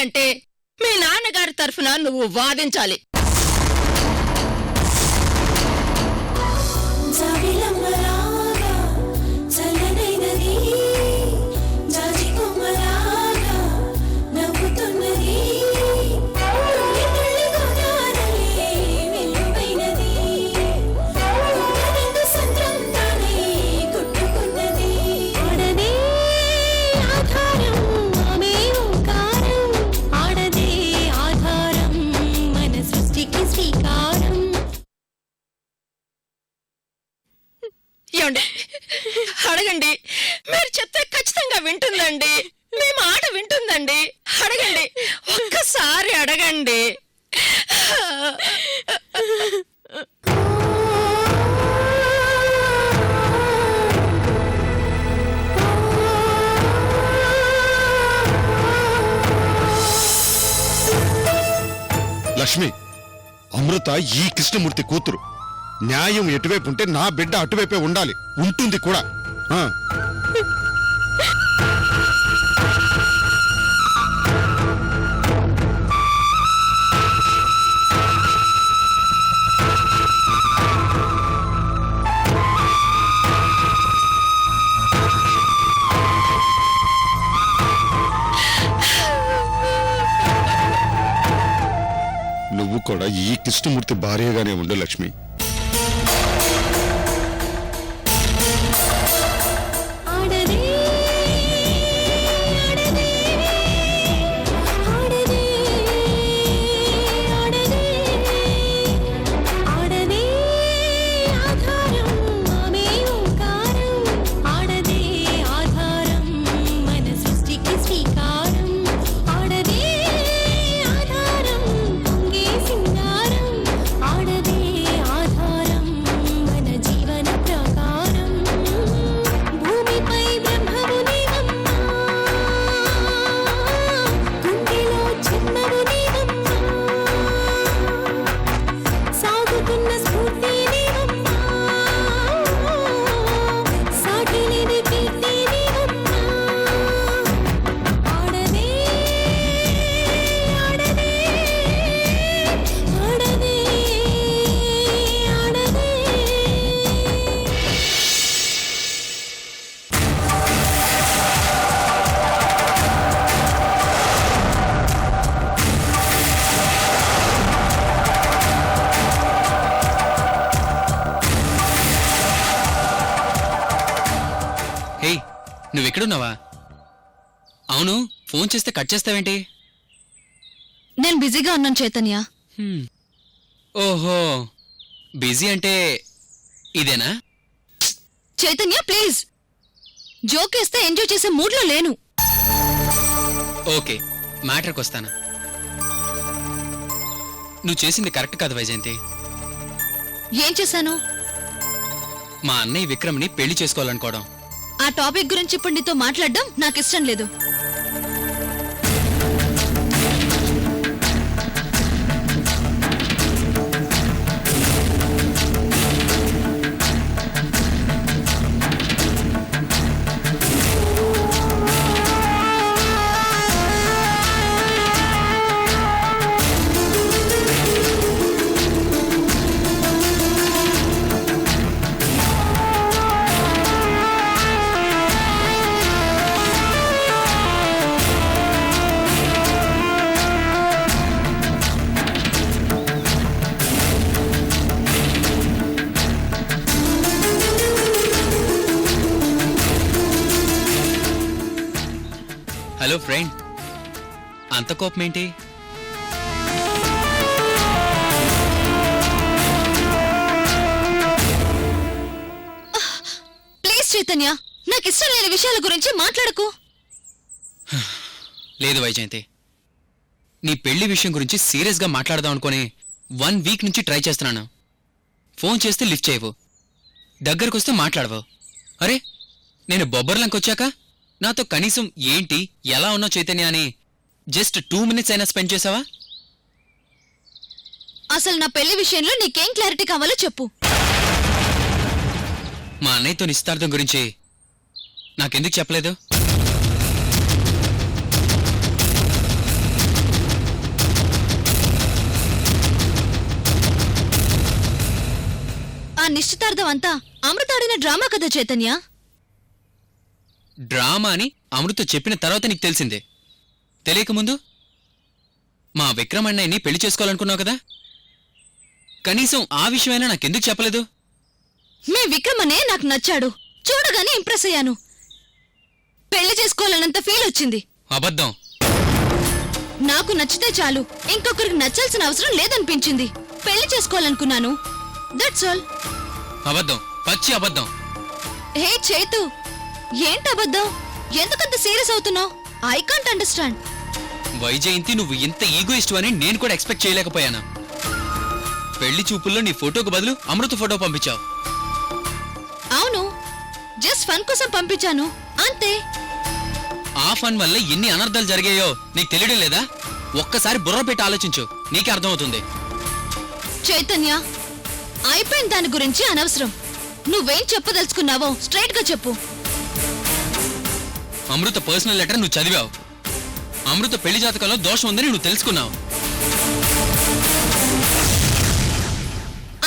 అంటే మీ నాన్నగారి తరఫున నువ్వు వాదించాలి. అడగండి, మీరు చెప్తే ఖచ్చితంగా వింటుందండి. మీ మాట వింటుందండి. అడగండి, ఒక్కసారి అడగండి. లక్ష్మి, అమృత ఈ కృష్ణమూర్తి కూతురు. న్యాయం ఎటువైపు ఉంటే నా బిడ్డ అటువైపే ఉండాలి, ఉంటుంది కూడా. నువ్వు కూడా ఈ కృష్ణమూర్తి భార్యగానే ఉండు లక్ష్మి. నువ్వెక్కడున్నావా? అవును, ఫోన్ చేస్తే కట్ చేస్తావేంటి? నేను బిజీగా ఉన్నాను చైతన్య. ఓహో, బిజీ అంటే ఇదేనా? చైతన్య ప్లీజ్, జోకేస్తే ఎంజాయ్ చేసే మూడ్లో లేను. ఓకే, మ్యాటర్కి వస్తాను. నువ్వు చేసింది కరెక్ట్ కాదు వైజయంతి. ఏం చేశాను? మా అన్నయ్య విక్రమ్ని పెళ్లి చేసుకోవాలనుకోవడం. ఆ టాపిక్ గురించి ఇప్పుడు నీతో మాట్లాడడం నాకు ఇష్టం లేదు. హలో ఫ్రెండ్, అంత కోపమేంటి? ప్లీజ్ చైతన్య, నాకు ఇష్టం లేని విషయాల గురించి మాట్లాడకు. లేదు వైజయంతి, నీ పెళ్లి విషయం గురించి సీరియస్గా మాట్లాడదాం అనుకుని 1 వీక్ నుంచి ట్రై చేస్తున్నాను. ఫోన్ చేస్తే లిఫ్ట్ చేయవు, దగ్గరకొస్తే మాట్లాడవు. అరే, నేను బొబ్బర్లంకొచ్చాక నాతో కనీసం ఏంటి, ఎలా ఉన్నావు చైతన్య అని జస్ట్ 2 minutes అయినా స్పెండ్ చేసావా? అసలు నా పెళ్లి విషయంలో నీకేం క్లారిటీ కావాలో చెప్పు. మా అన్నయ్యతో నిశ్చితార్థం గురించి నాకెందుకు చెప్పలేదు? నిశ్చితార్థం అంతా అమృత ఆడిన డ్రామా కదా చైతన్య. డ్రామా అని అమృత చెప్పిన తర్వాత నీకు తెలిసిందే. తెలియకముందు మా విక్రమ్ అన్నయ్యని పెళ్లి చేసుకోవాలనుకున్నావు కదా, కనీసం ఆ విషయమైనా నాకెందుకు చెప్పలేదు? మీ విక్రమనే నాకు నచ్చాడు, చూడగానే ఇంప్రెస్ అయ్యాను. పెళ్లి చేసుకోవాలన్నంత ఫీల్ వచ్చింది. అబద్ధం. నాకు నచ్చితే చాలు, ఇంకొకరికి నచ్చాల్సిన అవసరం లేదనిపించింది. పెళ్లి చేసుకోవాలనుకున్నాను, దట్స్ ఆల్. అబద్ధం, పచ్చి అబద్ధం. హే చైతు, ఏంటి అబద్ధం? ఎందుకంత సీరియస్ అవుతున్నావు? I can't understand. వైజయంతి, నువ్వు ఇంత ఈగోయిస్ట్ అని నేను కూడా ఎక్స్పెక్ట్ చేయలేకపోయాను. పెళ్లి చూపుల్లో నీ ఫోటోకు బదులు అమృత ఫోటో పంపించావు. అవును, జస్ట్ ఫన్ కోసం పంపించాను అంతే. ఆ ఫన్ వల్ల ఎన్ని అనర్థాలు జరిగాయో నీకు తెలియడం లేదా? ఒక్కసారి బుర్ర పెట్టి ఆలోచించు, నీకే అర్థమవుతుంది. చైతన్య, అయిపోయిన దాని గురించి అనవసరం. నువ్వేం చెప్పదలుచుకున్నావో స్ట్రైట్ గా చెప్పు. అమృత పర్సనల్ లెటర్ నువ్వు చదివావు. అమృత పెళ్లి జాతకంలో దోషం ఉందని నువ్వు తెలుసుకున్నావు.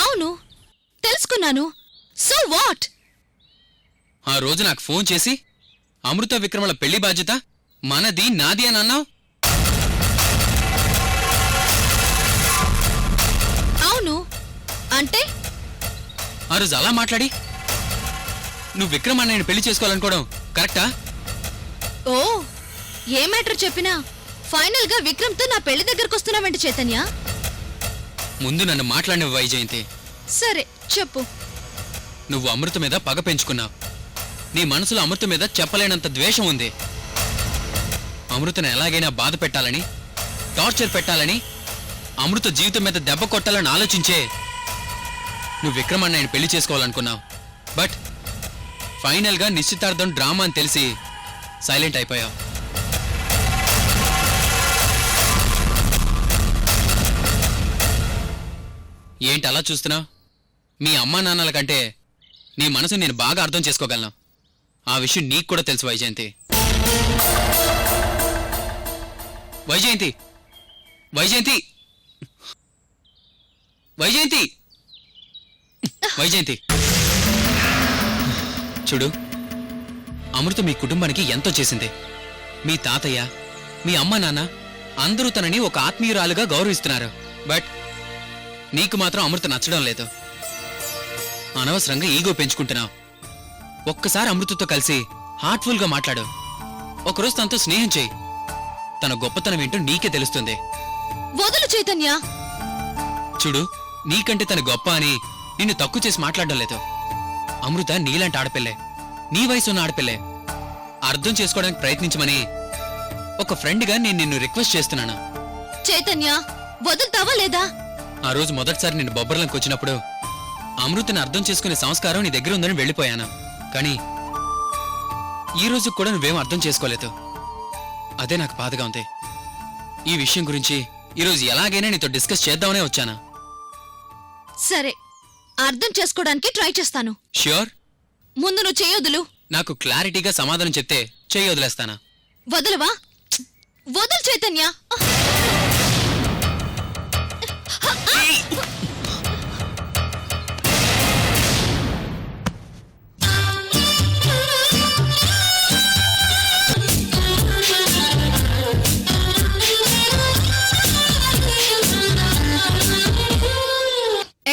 అవును, తెలుసుకున్నాను. So what? ఆ రోజు నాకు ఫోన్ చేసి అమృత విక్రమల పెళ్లి బాధ్యత మనది, నాది అని అన్నావు. అవును అంటే? ఆ రోజు అలా మాట్లాడి నువ్వు విక్రమ్ అన్నయ్యని పెళ్లి చేసుకోవాలనుకోవడం కరెక్టా? ఓ, ఏ మ్యాటర్ చెప్పినా ఫైనల్ గా విక్రమ్ తో నా పెళ్లి దగ్గరకు వస్తున్నావంటే చైతన్య. ముందు నన్ను మాట్లాడినవి వైజయంతి. సరే చెప్పు. నువ్వు అమృత మీద పగ పెంచుకున్నావు. నీ మనసులో అమృత మీద చెప్పలేనంత ద్వేషం ఉంది. అమృతను ఎలాగైనా బాధ పెట్టాలని, టార్చర్ పెట్టాలని, అమృత జీవితం మీద దెబ్బ కొట్టాలని ఆలోచించే నువ్వు విక్రమ్ అన్నయ్యని పెళ్లి చేసుకోవాలనుకున్నావు. బట్ ఫైనల్ గా నిశ్చితార్థం డ్రామా అని తెలిసి సైలెంట్ అయిపోయావు. ఏంటి అలా చూస్తున్నావు? మీ అమ్మా నాన్నల కంటే నీ మనసు నేను బాగా అర్థం చేసుకోగలను. ఆ విషయం నీకు కూడా తెలుసు వైజయంతి. వైజయంతి, వైజయంతి, వైజయంతి, వైజయంతి, చూడు, అమృత మీ కుటుంబానికి ఎంతో చేసింది. మీ తాతయ్య, మీ అమ్మ నాన్న అందరూ తనని ఒక ఆత్మీయురాలుగా గౌరవిస్తున్నారు. బట్ నీకు మాత్రం అమృత నచ్చడం లేదు. అనవసరంగా ఈగో పెంచుకుంటున్నావు. ఒక్కసారి అమృతతో కలిసి హార్ట్ఫుల్ గా మాట్లాడు. ఒకరోజు తనతో స్నేహం చేయి. తన గొప్పతనం ఏంటో నీకే తెలుస్తుంది. వదులు చైతన్య. చూడు, నీకంటే తన గొప్ప అని నిన్ను తక్కువ చేసి మాట్లాడడం లేదు. అమృత నీలాంటి ఆడపిల్లే, నీ వయసు ఉన్న ఆడపిల్లే. అర్థం చేసుకోవడానికి ప్రయత్నించమని ఒక ఫ్రెండ్గా నేను నిన్ను రిక్వెస్ట్ చేస్తున్నాను. చైతన్య, వదులుతావా లేదా? ఆ రోజు మొదటిసారి నేను బొబ్బర్లంకి వచ్చినప్పుడు అమృతని అర్థం చేసుకునే సంస్కారం నీ దగ్గర ఉందని వెళ్ళిపోయాను. కానీ ఈ రోజు కూడా నువ్వేం అర్థం చేసుకోలేదు. అదే నాకు బాధగా ఉంది. ఈ విషయం గురించి ఈరోజు ఎలాగైనా నీతో డిస్కస్ చేద్దామనే వచ్చాను. సరే, అర్థం చేసుకోవడానికి ట్రై చేస్తాను. ష్యూర్? ముందు నువ్వు చేయొదులు. నాకు క్లారిటీగా సమాధానం చెప్తే చెయ్యి వదిలేస్తానా? వదలవా? వదులు చైతన్య.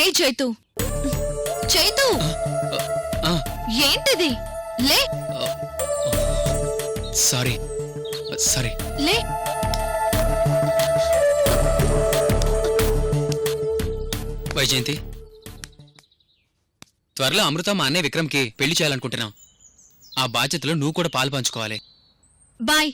ఏయ్ చైతు, చైతు, ఆ, ఏంటిది? లే సారీ సారీ. లే. వైజయంతి, త్వరలో అమృత మా అన్నయ్య విక్రమ్కి పెళ్లి చేయాలనుకుంటున్నాం. ఆ బాధ్యతలో నువ్వు కూడా పాలు పంచుకోవాలి. బాయ్.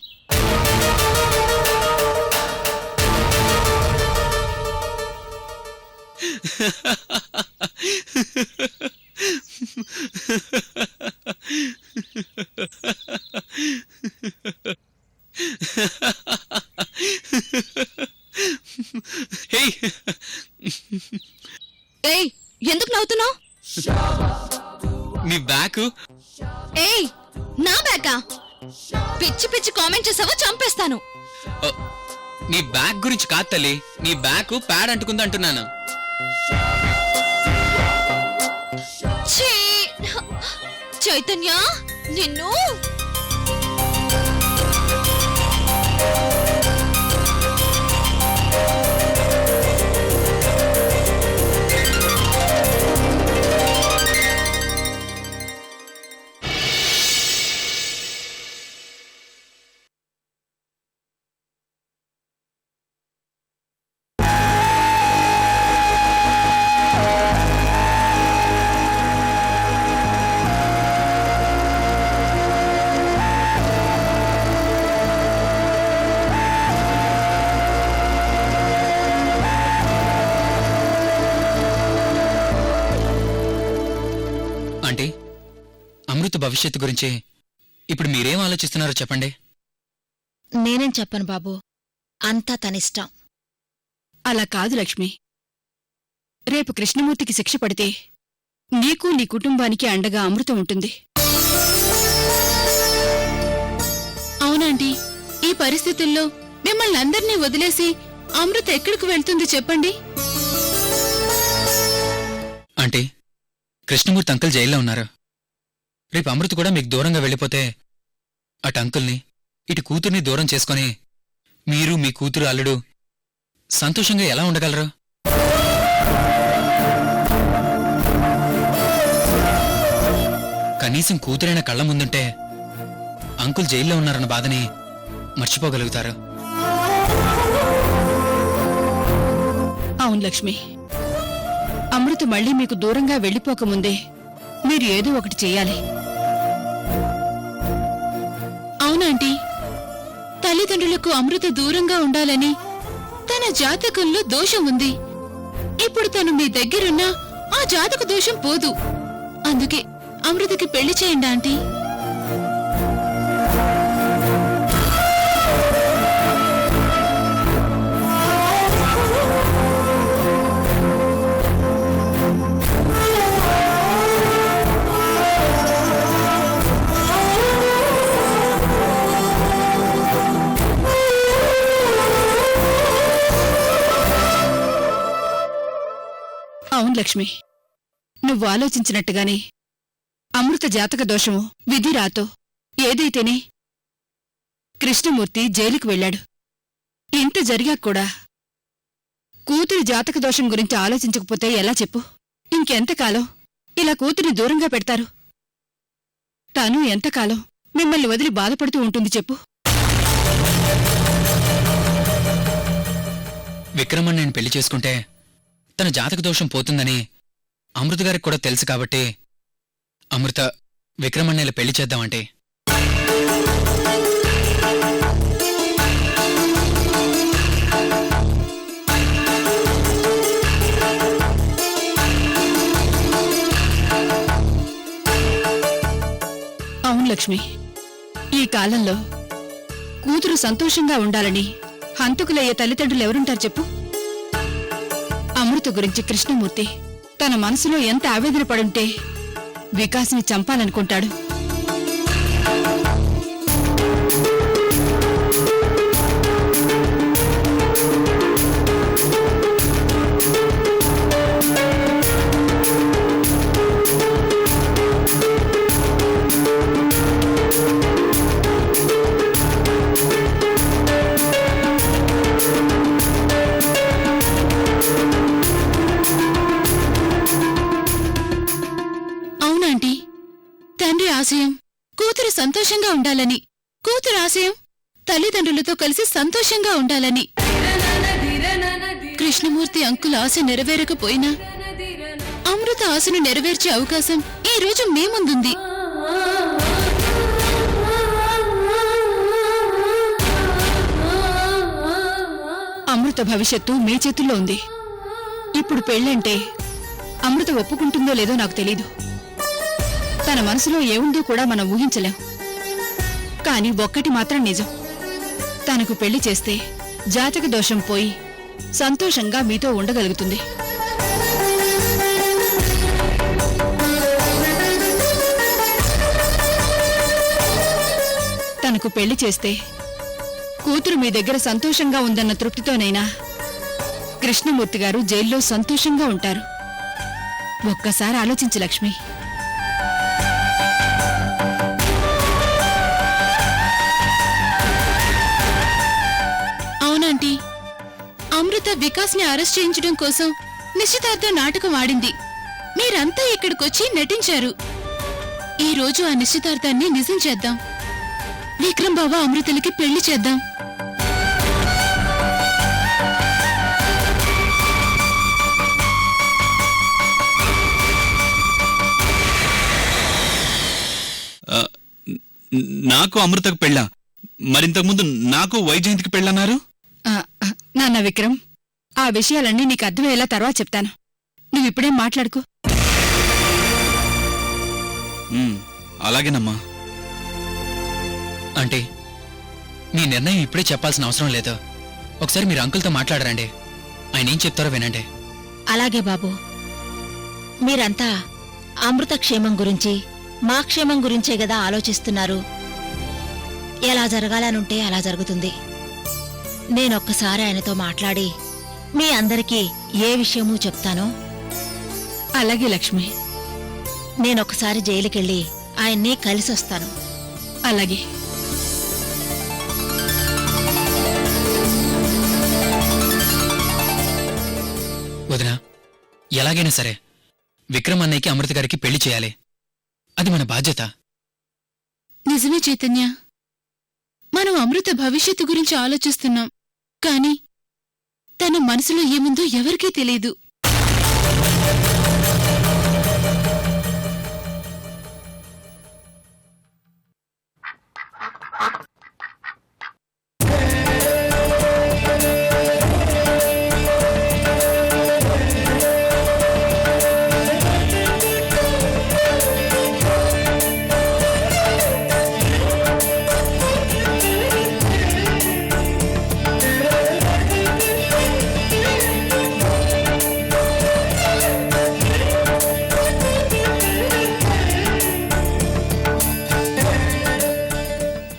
హే, ఏయ్, ఎందుకు నవ్వుతున్నావు? నీ బ్యాక్. ఏయ్, నా బ్యాకా? పిచ్చి పిచ్చి కామెంట్ చేసావో చంపేస్తాను. నీ బ్యాగ్ గురించి కాదు తల్లి, నీ బ్యాగ్ ప్యాడ్ అంటుకుంది అంటున్నాను. చైతన్య నిన్ను ఆంటీ, అమృత భవిష్యత్తు గురించి ఇప్పుడు మీరేం ఆలోచిస్తున్నారో చెప్పండి. నేనేం చెప్పను బాబు, అంతా తనిష్టం. అలా కాదు లక్ష్మి. రేపు కృష్ణమూర్తికి శిక్ష పడితే నీకు నీ కుటుంబానికి అండగా అమృతం ఉంటుంది. అవునండి, ఈ పరిస్థితుల్లో మిమ్మల్ని అందర్నీ వదిలేసి అమృత ఎక్కడికి వెళ్తుంది చెప్పండి? ఆంటీ, కృష్ణమూర్తి అంకుల్ జైల్లో ఉన్నారు. రేపు అమృత కూడా మీకు దూరంగా వెళ్ళిపోతే అటు అంకుల్ని ఇటు కూతుర్ని దూరం చేసుకొని మీరు మీ కూతురు అల్లుడు సంతోషంగా ఎలా ఉండగలరు? కనీసం కూతురైన కళ్ళ ముందుంటే అంకుల్ జైల్లో ఉన్నారన్న బాధని మర్చిపోగలుగుతారు. అవును లక్ష్మి, అమృత మళ్ళీ మీకు దూరంగా వెళ్ళిపోకముందే మీరు ఏదో ఒకటి చెయ్యాలి. అవునంటీ, తల్లిదండ్రులకు అమృత దూరంగా ఉండాలని తన జాతకంలో దోషం ఉంది. ఇప్పుడు తను మీ దగ్గరున్నా ఆ జాతక దోషం పోదు. అందుకే అమృతకి పెళ్లి చేయండి ఆంటీ. అవును లక్ష్మి, నువ్వు ఆలోచించినట్టుగానే అమృత జాతక దోషము విధి రాతో ఏదైతేనే కృష్ణమూర్తి జైలుకు వెళ్ళాడు. ఇంత జరిగాక కూడా కూతురి జాతక దోషం గురించి ఆలోచించకపోతే ఎలా చెప్పు? ఇంకెంతకాలం ఇలా కూతురిని దూరంగా పెడతారు? తాను ఎంతకాలం మిమ్మల్ని వదిలి బాధపడుతూ ఉంటుంది చెప్పు? విక్రమన్ నేను పెళ్లి చేసుకుంటే తన జాతక దోషం పోతుందని అమృత గారికి కూడా తెలుసు కాబట్టి అమృత విక్రమన్నయ్యల పెళ్లి చేద్దామంటే. అవును లక్ష్మి, ఈ కాలంలో కూతురు సంతోషంగా ఉండాలని హంతకులయ్యే తల్లిదండ్రులు ఎవరుంటారు చెప్పు? అమృత గురించి కృష్ణమూర్తి తన మనసులో ఎంత ఆవేదన పడుంటే వికాస్ని చంపాలనుకుంటాడు. ఆశయం కూతురు సంతోషంగా ఉండాలని, కూతురు ఆశయం తల్లిదండ్రులతో కలిసి సంతోషంగా ఉండాలని. కృష్ణమూర్తి అంకుల్ ఆశ నెరవేరకపోయినా అమృత ఆశను నెరవేర్చే అవకాశం ఈ రోజు మీ ముందుంది. అమృత భవిష్యత్తు మీ చేతుల్లో ఉంది. ఇప్పుడు పెళ్ళంటే అమృత ఒప్పుకుంటుందో లేదో నాకు తెలీదు. తన మనసులో ఏముందో కూడా మనం ఊహించలేం. కాని ఒక్కటి మాత్రం నిజం, తనకు పెళ్లి చేస్తే జాతక దోషం పోయి సంతోషంగా మీతో ఉండగలుగుతుంది. తనకు పెళ్లి చేస్తే కూతురు మీ దగ్గర సంతోషంగా ఉందన్న తృప్తితోనైనా కృష్ణమూర్తి గారు జైల్లో సంతోషంగా ఉంటారు. ఒక్కసారి ఆలోచించు లక్ష్మి. అమృత వికాస్ ని అరెస్ట్ చేయించడం కోసం నిశ్చితార్థ నాటకం ఆడింది. మీరంతా ఇక్కడికొచ్చి నటించారు. ఈ రోజు ఆ నిశ్చితార్థాన్ని నిజం చేద్దాం. విక్రమ్ బావ అమృతలకి పెళ్లి చేద్దాం. నాకు అమృతకు పెళ్ళా? మరింతకుముందు నాకు వైజయంతికి పెళ్ళన్నారు. నాన్న విక్రమ్, ఆ విషయాలన్నీ నీకు అర్థమయ్యేలా తర్వాత చెప్తాను. నువ్విప్పుడేం మాట్లాడుకో. అలాగేనమ్మా. అంటే మీ నిర్ణయం ఇప్పుడే చెప్పాల్సిన అవసరం లేదు. ఒకసారి మీరు అంకుల్తో మాట్లాడరండి. ఆయన ఏం చెప్తారో వినండి. అలాగే బాబు. మీరంతా అమృత క్షేమం గురించి, మా క్షేమం గురించే గదా ఆలోచిస్తున్నారు. ఎలా జరగాలనుంటే అలా జరుగుతుంది. నేనొక్కసారి ఆయనతో మాట్లాడి మీ అందరికీ ఏ విషయమూ చెప్తానో. అలాగే లక్ష్మి. నేనొక్కసారి జైలుకెళ్ళి ఆయన్ని కలిసొస్తాను. అలాగే. వదినా, ఎలాగైనా సరే విక్రమ్ అన్నయ్యకి అమృత గారికి పెళ్లి చేయాలి. అది మన బాధ్యత. నిజమే చైతన్య, మనం అమృత భవిష్యత్తు గురించి ఆలోచిస్తున్నాం. కాని తన మనసులో ఏముందో ఎవరికీ తెలియదు.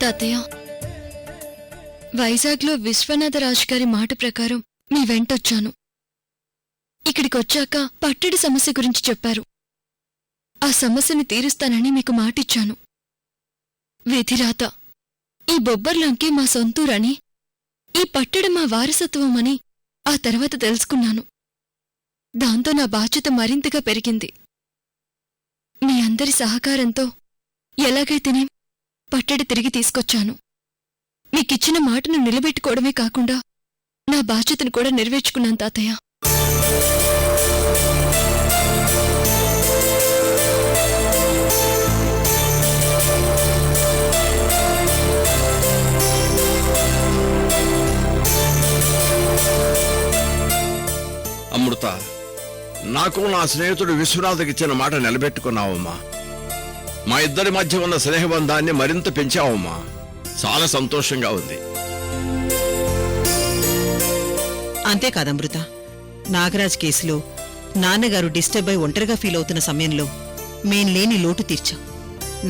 తాతయ్య, వైజాగ్లో విశ్వనాథరాజు గారి మాట ప్రకారం మీ వెంటొచ్చాను. ఇక్కడికొచ్చాక పట్టడి సమస్య గురించి చెప్పారు. ఆ సమస్యని తీరుస్తానని మీకు మాటిచ్చాను. విధిరాత, ఈ బొబ్బర్లంకే మా సొంతూరని, ఈ పట్టడి మా వారసత్వం అని ఆ తర్వాత తెలుసుకున్నాను. దాంతో నా బాధ్యత మరింతగా పెరిగింది. మీ అందరి సహకారంతో ఎలాగైతేనే పట్టడి తిరిగి తీసుకొచ్చాను. మీకిచ్చిన మాటను నిలబెట్టుకోవడమే కాకుండా నా బాధ్యతను కూడా నెరవేర్చుకున్నాను తాతయ్య. అమృత, నాకు నా స్నేహితుడు విశ్వనాథకిచ్చిన మాట నిలబెట్టుకున్నావమ్మా. మా ఇద్దరి మధ్య ఉన్న స్నేహబంధాన్ని మరింత పెంచావమ్మా. చాలా సంతోషంగా ఉంది. అంతేకాదు అమృత, నాగరాజ్ కేసులో నాన్నగారు డిస్టర్బ్ అయి ఒంటరిగా ఫీల్ అవుతున్న సమయంలో మేం లేని లోటు తీర్చాం.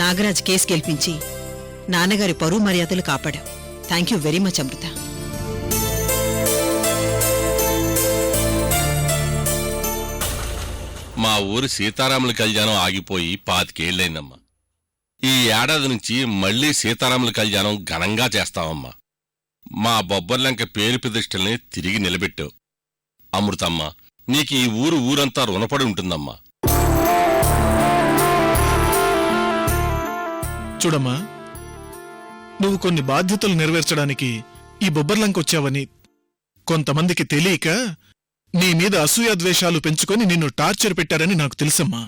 నాగరాజ్ కేసు గెలిపించి నాన్నగారి పరువు మర్యాదలు కాపాడాం. థ్యాంక్ యూ వెరీ మచ్ అమృత. మా ఊరి సీతారాముల కళ్యాణం ఆగిపోయి 25 ఏళ్లైందమ్మా. ఈ ఏడాది నుంచి మళ్లీ సీతారాముల కళ్యాణం ఘనంగా చేస్తామమ్మా. మా బొబ్బర్లంక పేరు ప్రతిష్టల్ని తిరిగి నిలబెట్టావు. అమృతమ్మ, నీకు ఈ ఊరంతా రుణపడి ఉంటుందమ్మా. చూడమ్మా, నువ్వు కొన్ని బాధ్యతలు నెరవేర్చడానికి ఈ బొబ్బర్లంకొచ్చావని కొంతమందికి తెలియక నీ మీద అసూయాద్వేషాలు పెంచుకొని నిన్ను టార్చర్ పెట్టారని నాకు తెలుసమ్మా.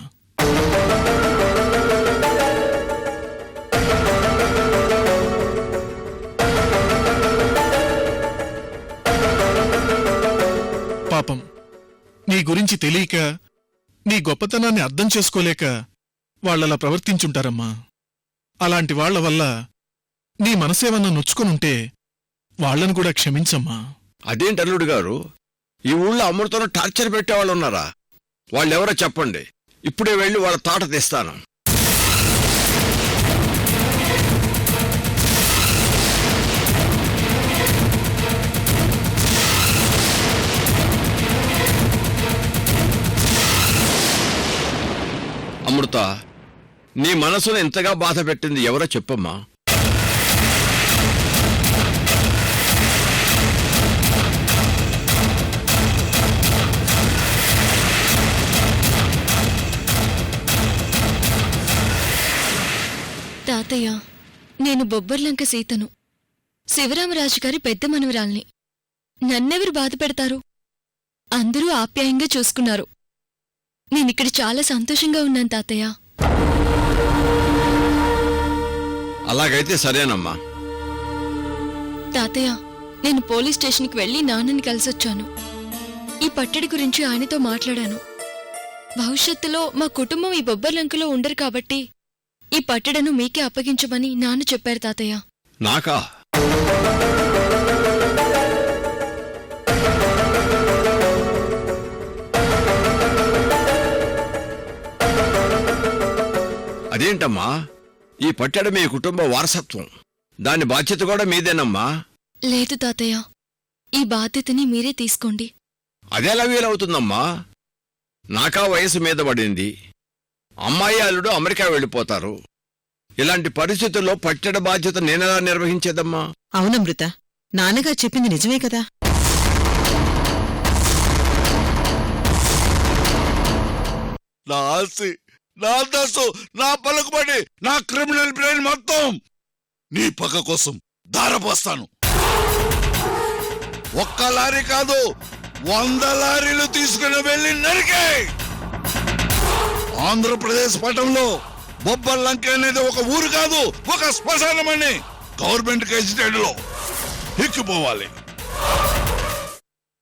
పాపం, నీ గురించి తెలియక, నీ గొప్పతనాన్ని అర్థం చేసుకోలేక వాళ్ళలా ప్రవర్తించుంటారమ్మా. అలాంటి వాళ్ల వల్ల నీ మనసేమన్నా నొచ్చుకొనుంటే వాళ్లను కూడా క్షమించమ్మా. అదేంటి అల్లుడు గారు, ఈ ఊళ్ళో అమృతను టార్చర్ పెట్టేవాళ్ళు ఉన్నారా? వాళ్ళెవరో చెప్పండి. ఇప్పుడే వెళ్ళి వాళ్ళ తాట తీస్తాను. అమృత, నీ మనసును ఎంతగా బాధ పెట్టింది ఎవరో చెప్పమ్మా. తాతయ్య, నేను బొబ్బర్లంక సీతను, శివరామరాజు గారి పెద్ద మనవరాల్ని. నన్నెవరు బాధ పెడతారు? అందరూ ఆప్యాయంగా చూసుకున్నారు. నేనిక్కడ చాలా సంతోషంగా ఉన్నాను తాతయ్య. అలాగైతే సరేనమ్మా. తాతయ్య, నేను పోలీస్ స్టేషన్కి వెళ్లి నాన్నని కలిసొచ్చాను. ఈ పట్టడి గురించి ఆయనతో మాట్లాడాను. భవిష్యత్తులో మా కుటుంబం ఈ బొబ్బర్లంకలో ఉండరు కాబట్టి ఈ పట్టడను మీకే అప్పగించమని నాన్న చెప్పారు తాతయ్య. నాకా? అదేంటమ్మా, ఈ పట్టెడ మీ కుటుంబ వారసత్వం, దాని బాధ్యత కూడా మీదేనమ్మా. లేదు తాతయ్య, ఈ బాధ్యతని మీరే తీసుకోండి. అదెలా వీలవుతుందమ్మా? నాకా వయసు మీద పడింది, అమ్మాయి అల్లుడు అమెరికా వెళ్ళిపోతారు. ఇలాంటి పరిస్థితుల్లో పట్టెడ బాధ్యత నేనెలా నిర్వహించేదమ్మా? అవునమృత, నాన్నగారు చెప్పింది నిజమే కదా. నా ఆస్తి, నా అంతస్తు, నా పలుకుబడి, నా క్రిమినల్ బ్రెయిన్ మొత్తం నీ పక్క కోసం దారపోస్తాను. ఒక్క లారీ కాదు, 100 లారీలు తీసుకుని వెళ్ళి నరికే. ఆంధ్రప్రదేశ్ పటంలో బొబ్బర్లంక అనేది ఒక ఊరు కాదు, ఒక శ్మశానమని గవర్నమెంట్ గెజిటెడ్ లో ఎక్కిపోవాలి.